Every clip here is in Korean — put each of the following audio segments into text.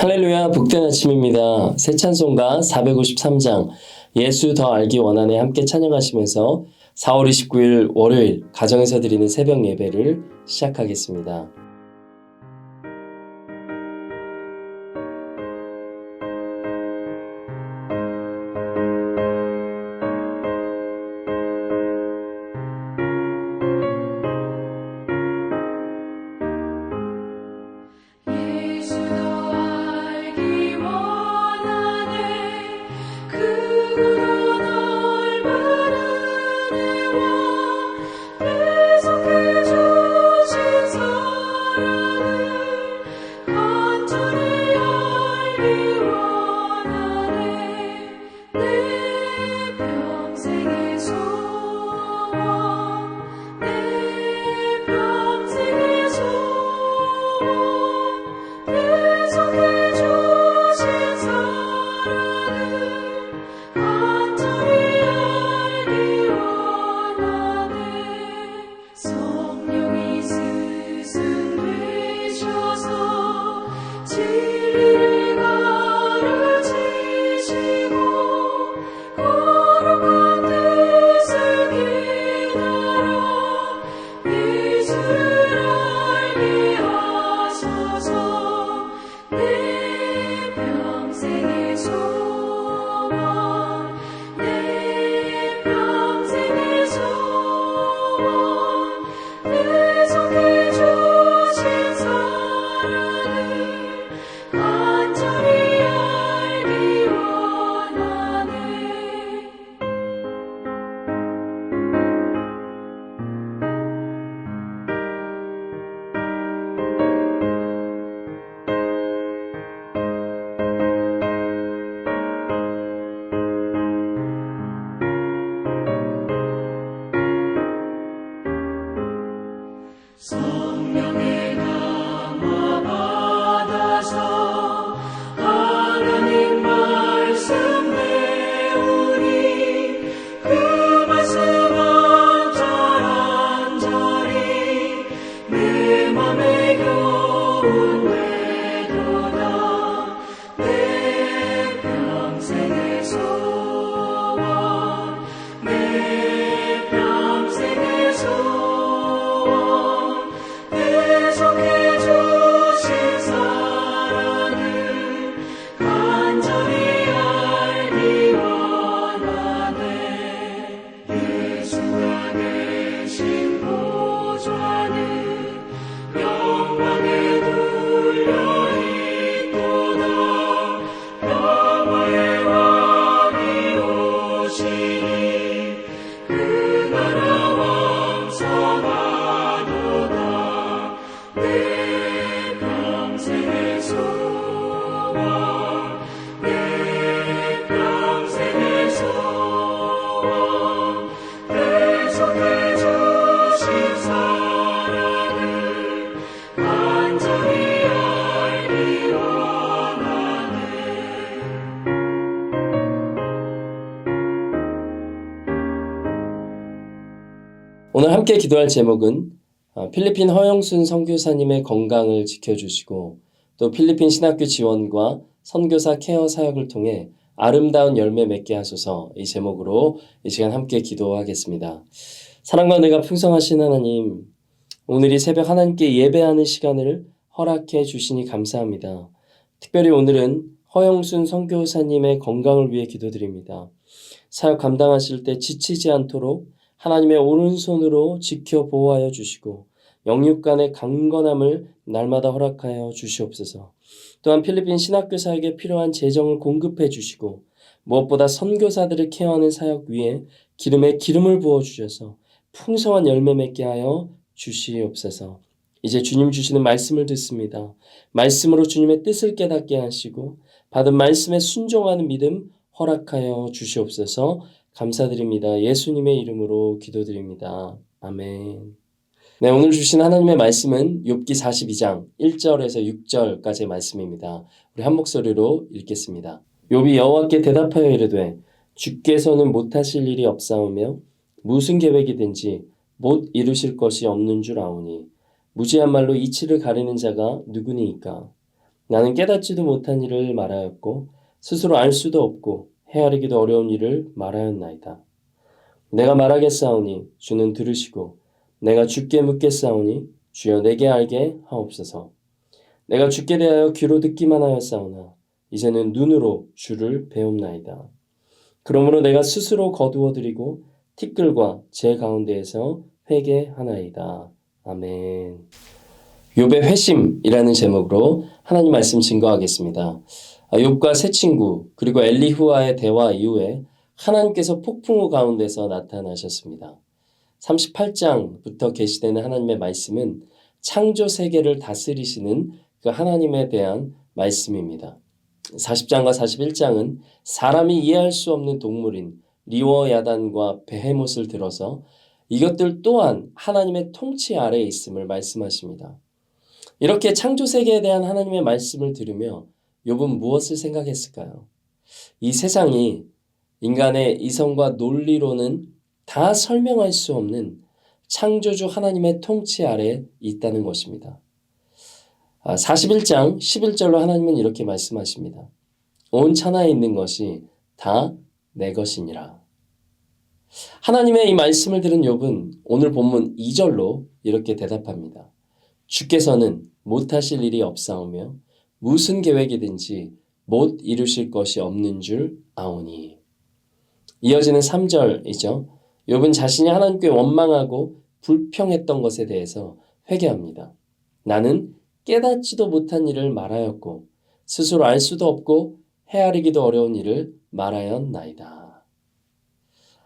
할렐루야, 복된 아침입니다. 새 찬송가 453장 예수 더 알기 원하네 함께 찬양하시면서 4월 29일 월요일 가정에서 드리는 새벽 예배를 시작하겠습니다. 성령의 감화 받아서 하나님 말씀 배우니 그 말씀 한절한절이 내 맘에 교훈 되도다. 내 평생의 소원, 내 평생의 소원, 계속해 주신 사랑을 간절히 알기 원하네. 예수가 계신 보좌는 영광에 둘려 있도다. 평화의 왕이 오시니 그 나라 왕성하도다. 내 평생의 소원, 내 평생의 소원, 계속해 주신 사랑을 간절히 알기 원하네. 오늘 함께 기도할 제목은 필리핀 허영순 선교사님의 건강을 지켜주시고 또 필리핀 신학교 지원과 선교사 케어 사역을 통해 아름다운 열매 맺게 하소서, 이 제목으로 이 시간 함께 기도하겠습니다. 사랑과 은혜가 풍성하신 하나님, 오늘 이 새벽 하나님께 예배하는 시간을 허락해 주시니 감사합니다. 특별히 오늘은 허영순 선교사님의 건강을 위해 기도드립니다. 사역 감당하실 때 지치지 않도록 하나님의 오른손으로 지켜 보호하여 주시고 영육 간의 강건함을 날마다 허락하여 주시옵소서. 또한 필리핀 신학교 사역에 필요한 재정을 공급해 주시고 무엇보다 선교사들을 케어하는 사역 위에 기름을 부어 주셔서 풍성한 열매 맺게 하여 주시옵소서. 이제 주님 주시는 말씀을 듣습니다. 말씀으로 주님의 뜻을 깨닫게 하시고 받은 말씀에 순종하는 믿음 허락하여 주시옵소서. 감사드립니다. 예수님의 이름으로 기도드립니다. 아멘. 네, 오늘 주신 하나님의 말씀은 욥기 42장 1절에서 6절까지의 말씀입니다. 우리 한 목소리로 읽겠습니다. 욥이 여호와께 대답하여 이르되 주께서는 못하실 일이 없사오며 무슨 계획이든지 못 이루실 것이 없는 줄 아오니 무지한 말로 이치를 가리는 자가 누구니이까. 나는 깨닫지도 못한 일을 말하였고 스스로 알 수도 없고 헤아리기도 어려운 일을 말하였나이다. 내가 말하겠사오니 주는 들으시고 내가 주께 묻겠사오니 주여 내게 알게 하옵소서. 내가 주께 대하여 귀로 듣기만 하였사오나 이제는 눈으로 주를 배움나이다. 그러므로 내가 스스로 거두어드리고 티끌과 제 가운데에서 회개하나이다. 아멘. 욥의 회심이라는 제목으로 하나님 말씀 증거하겠습니다. 욥과 세 친구 그리고 엘리후와의 대화 이후에 하나님께서 폭풍우 가운데서 나타나셨습니다. 38장부터 계시되는 하나님의 말씀은 창조 세계를 다스리시는 그 하나님에 대한 말씀입니다. 40장과 41장은 사람이 이해할 수 없는 동물인 리워야단과 베헤못을 들어서 이것들 또한 하나님의 통치 아래에 있음을 말씀하십니다. 이렇게 창조 세계에 대한 하나님의 말씀을 들으며 욥은 무엇을 생각했을까요? 이 세상이 인간의 이성과 논리로는 다 설명할 수 없는 창조주 하나님의 통치 아래에 있다는 것입니다. 41장 11절로 하나님은 이렇게 말씀하십니다. 온 천하에 있는 것이 다 내 것이니라. 하나님의 이 말씀을 들은 욥은 오늘 본문 2절로 이렇게 대답합니다. 주께서는 못하실 일이 없사오며 무슨 계획이든지 못 이루실 것이 없는 줄 아오니. 이어지는 3절이죠. 욥은 자신이 하나님께 원망하고 불평했던 것에 대해서 회개합니다. 나는 깨닫지도 못한 일을 말하였고 스스로 알 수도 없고 헤아리기도 어려운 일을 말하였나이다.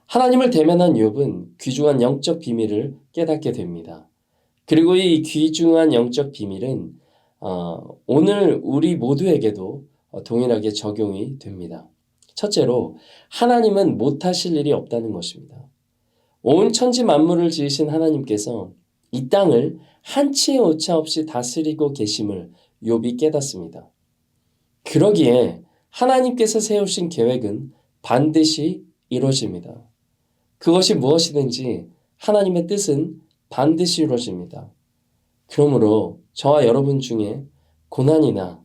하나님을 대면한 욥은 귀중한 영적 비밀을 깨닫게 됩니다. 그리고 이 귀중한 영적 비밀은 오늘 우리 모두에게도 동일하게 적용이 됩니다. 첫째로 하나님은 못하실 일이 없다는 것입니다. 온 천지 만물을 지으신 하나님께서 이 땅을 한치의 오차 없이 다스리고 계심을 욥이 깨닫습니다. 그러기에 하나님께서 세우신 계획은 반드시 이루어집니다. 그것이 무엇이든지 하나님의 뜻은 반드시 이루어집니다. 그러므로 저와 여러분 중에 고난이나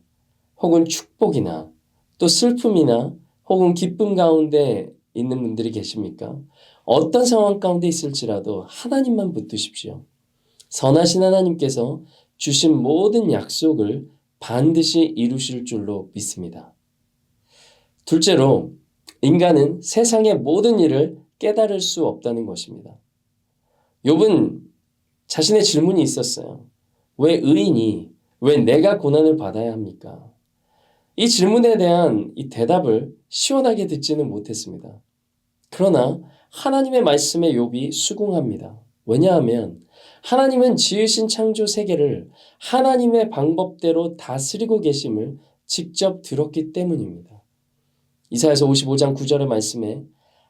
혹은 축복이나 또 슬픔이나 혹은 기쁨 가운데 있는 분들이 계십니까? 어떤 상황 가운데 있을지라도 하나님만 붙드십시오. 선하신 하나님께서 주신 모든 약속을 반드시 이루실 줄로 믿습니다. 둘째로 인간은 세상의 모든 일을 깨달을 수 없다는 것입니다. 욥은 자신의 질문이 있었어요. 왜 의인이, 왜 내가 고난을 받아야 합니까? 이 질문에 대한 이 대답을 시원하게 듣지는 못했습니다. 그러나 하나님의 말씀에 욥이 수긍합니다. 왜냐하면 하나님은 지으신 창조 세계를 하나님의 방법대로 다스리고 계심을 직접 들었기 때문입니다. 이사야서 55장 9절의 말씀에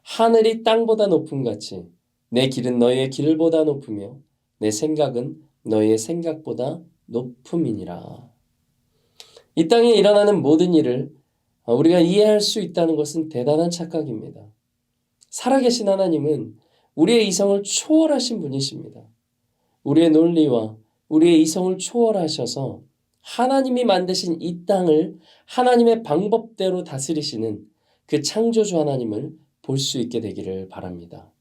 하늘이 땅보다 높음같이 내 길은 너희의 길보다 높으며 내 생각은 너희의 생각보다 높음이니라. 이 땅에 일어나는 모든 일을 우리가 이해할 수 있다는 것은 대단한 착각입니다. 살아계신 하나님은 우리의 이성을 초월하신 분이십니다. 우리의 논리와 우리의 이성을 초월하셔서 하나님이 만드신 이 땅을 하나님의 방법대로 다스리시는 그 창조주 하나님을 볼 수 있게 되기를 바랍니다.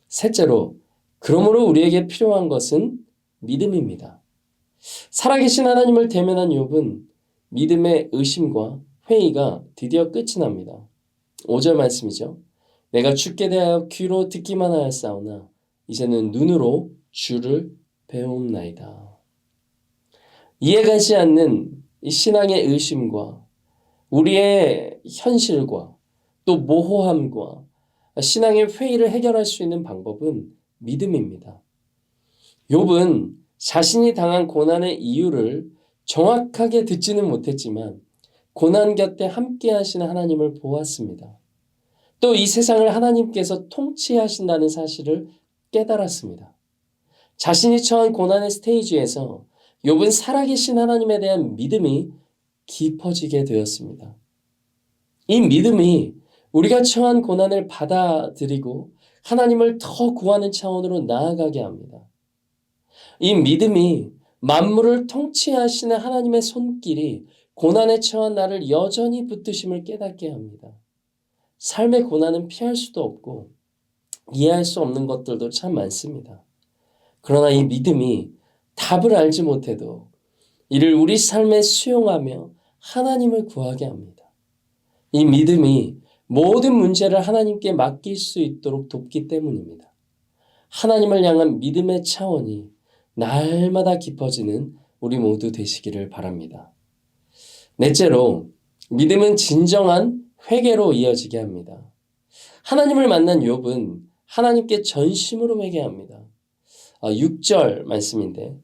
셋째로, 그러므로 우리에게 필요한 것은 믿음입니다. 살아계신 하나님을 대면한 욥은 믿음의 의심과 회의가 드디어 끝이 납니다. 5절 말씀이죠. 내가 주께 대하여 귀로 듣기만 하였사오나 이제는 눈으로 주를 배움나이다. 이해가지 않는 이 신앙의 의심과 우리의 현실과 또 모호함과 신앙의 회의를 해결할 수 있는 방법은 믿음입니다. 욥은 자신이 당한 고난의 이유를 정확하게 듣지는 못했지만 고난 곁에 함께 하시는 하나님을 보았습니다. 또 이 세상을 하나님께서 통치하신다는 사실을 깨달았습니다. 자신이 처한 고난의 스테이지에서 욥은 살아계신 하나님에 대한 믿음이 깊어지게 되었습니다. 이 믿음이 우리가 처한 고난을 받아들이고 하나님을 더 구하는 차원으로 나아가게 합니다. 이 믿음이 만물을 통치하시는 하나님의 손길이 고난에 처한 나를 여전히 붙드심을 깨닫게 합니다. 삶의 고난은 피할 수도 없고 이해할 수 없는 것들도 참 많습니다. 그러나 이 믿음이 답을 알지 못해도 이를 우리 삶에 수용하며 하나님을 구하게 합니다. 이 믿음이 모든 문제를 하나님께 맡길 수 있도록 돕기 때문입니다. 하나님을 향한 믿음의 차원이 날마다 깊어지는 우리 모두 되시기를 바랍니다. 넷째로, 믿음은 진정한 회개로 이어지게 합니다. 하나님을 만난 욥은 하나님께 전심으로 회개합니다. 6절 말씀인데,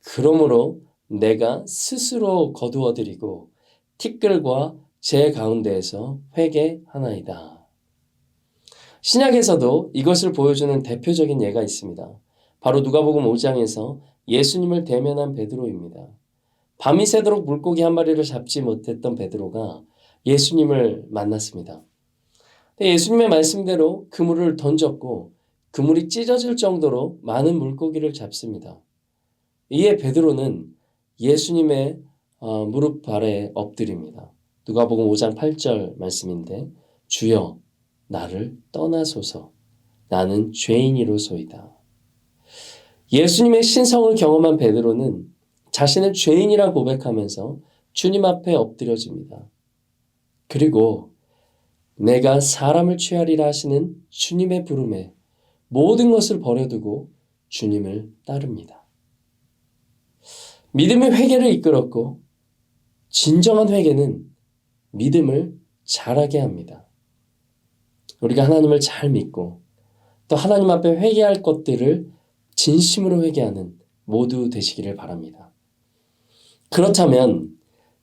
그러므로 내가 스스로 거두어드리고 티끌과 제 가운데에서 회개하나이다. 신약에서도 이것을 보여주는 대표적인 예가 있습니다. 바로 누가복음 5장에서 예수님을 대면한 베드로입니다. 밤이 새도록 물고기 한 마리를 잡지 못했던 베드로가 예수님을 만났습니다. 예수님의 말씀대로 그물을 던졌고 그물이 찢어질 정도로 많은 물고기를 잡습니다. 이에 베드로는 예수님의 무릎 아래에 엎드립니다. 누가복음 5장 8절 말씀인데, 주여 나를 떠나소서, 나는 죄인이로소이다. 예수님의 신성을 경험한 베드로는 자신을 죄인이라 고백하면서 주님 앞에 엎드려집니다. 그리고 내가 사람을 취하리라 하시는 주님의 부름에 모든 것을 버려두고 주님을 따릅니다. 믿음의 회개를 이끌었고, 진정한 회개는 믿음을 자라게 합니다. 우리가 하나님을 잘 믿고 또 하나님 앞에 회개할 것들을 진심으로 회개하는 모두 되시기를 바랍니다. 그렇다면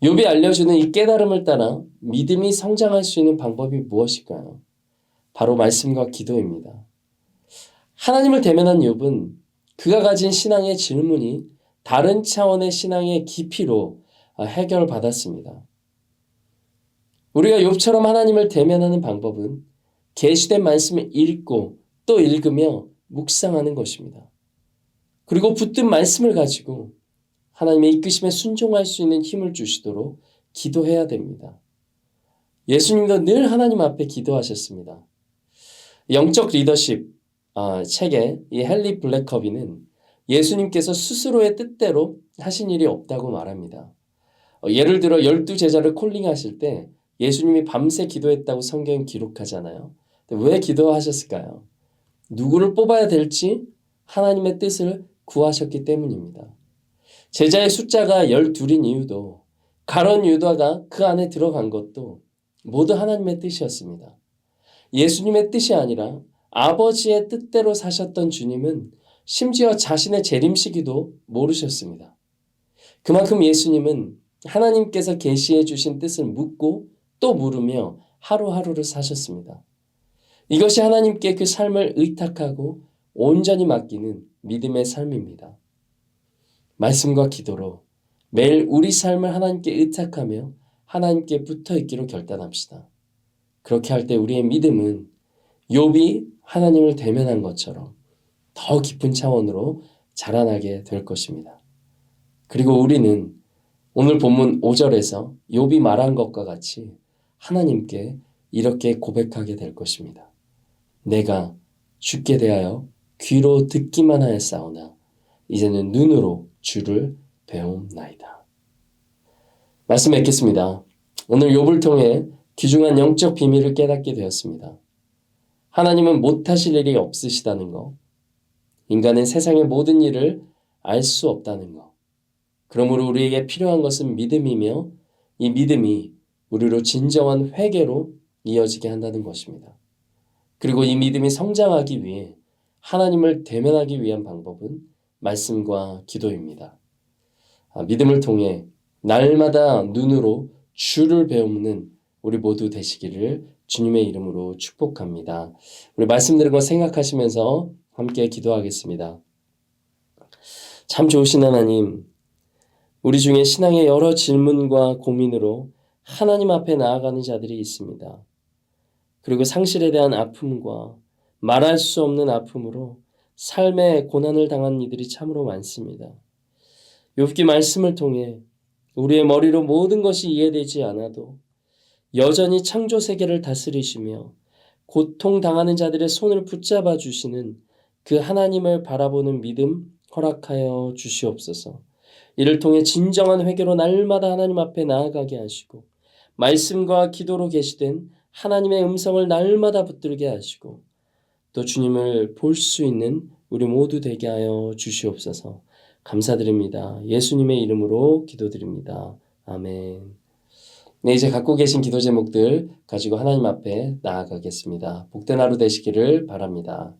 욥이 알려주는 이 깨달음을 따라 믿음이 성장할 수 있는 방법이 무엇일까요? 바로 말씀과 기도입니다. 하나님을 대면한 욥은 그가 가진 신앙의 질문이 다른 차원의 신앙의 깊이로 해결받았습니다. 우리가 욥처럼 하나님을 대면하는 방법은 계시된 말씀을 읽고 또 읽으며 묵상하는 것입니다. 그리고 붙든 말씀을 가지고 하나님의 이끄심에 순종할 수 있는 힘을 주시도록 기도해야 됩니다. 예수님도 늘 하나님 앞에 기도하셨습니다. 영적 리더십 책의 이 헨리 블랙커비는 예수님께서 스스로의 뜻대로 하신 일이 없다고 말합니다. 예를 들어 12제자를 콜링하실 때 예수님이 밤새 기도했다고 성경이 기록하잖아요. 왜 기도하셨을까요? 누구를 뽑아야 될지 하나님의 뜻을 구하셨기 때문입니다. 제자의 숫자가 12인 이유도, 가룟 유다가 그 안에 들어간 것도 모두 하나님의 뜻이었습니다. 예수님의 뜻이 아니라 아버지의 뜻대로 사셨던 주님은 심지어 자신의 재림시기도 모르셨습니다. 그만큼 예수님은 하나님께서 계시해 주신 뜻을 묻고 또 물으며 하루하루를 사셨습니다. 이것이 하나님께 그 삶을 의탁하고 온전히 맡기는 믿음의 삶입니다. 말씀과 기도로 매일 우리 삶을 하나님께 의탁하며 하나님께 붙어 있기로 결단합시다. 그렇게 할 때 우리의 믿음은 욥이 하나님을 대면한 것처럼 더 깊은 차원으로 자라나게 될 것입니다. 그리고 우리는 오늘 본문 5절에서 욥이 말한 것과 같이 하나님께 이렇게 고백하게 될 것입니다. 내가 주께 대하여 귀로 듣기만 하였사오나 이제는 눈으로 주를 배움나이다. 말씀 맺겠습니다. 오늘 욥을 통해 귀중한 영적 비밀을 깨닫게 되었습니다. 하나님은 못하실 일이 없으시다는 것, 인간은 세상의 모든 일을 알 수 없다는 것, 그러므로 우리에게 필요한 것은 믿음이며 이 믿음이 우리로 진정한 회개로 이어지게 한다는 것입니다. 그리고 이 믿음이 성장하기 위해 하나님을 대면하기 위한 방법은 말씀과 기도입니다. 믿음을 통해 날마다 눈으로 주를 배우는 우리 모두 되시기를 주님의 이름으로 축복합니다. 우리 말씀 들은 거 생각하시면서 함께 기도하겠습니다. 참 좋으신 하나님, 우리 중에 신앙의 여러 질문과 고민으로 하나님 앞에 나아가는 자들이 있습니다. 그리고 상실에 대한 아픔과 말할 수 없는 아픔으로 삶의 고난을 당한 이들이 참으로 많습니다. 욥기 말씀을 통해 우리의 머리로 모든 것이 이해되지 않아도 여전히 창조 세계를 다스리시며 고통당하는 자들의 손을 붙잡아 주시는 그 하나님을 바라보는 믿음 허락하여 주시옵소서. 이를 통해 진정한 회개로 날마다 하나님 앞에 나아가게 하시고 말씀과 기도로 계시된 하나님의 음성을 날마다 붙들게 하시고 또 주님을 볼 수 있는 우리 모두 되게 하여 주시옵소서. 감사드립니다. 예수님의 이름으로 기도드립니다. 아멘. 네, 이제 갖고 계신 기도 제목들 가지고 하나님 앞에 나아가겠습니다. 복된 하루 되시기를 바랍니다.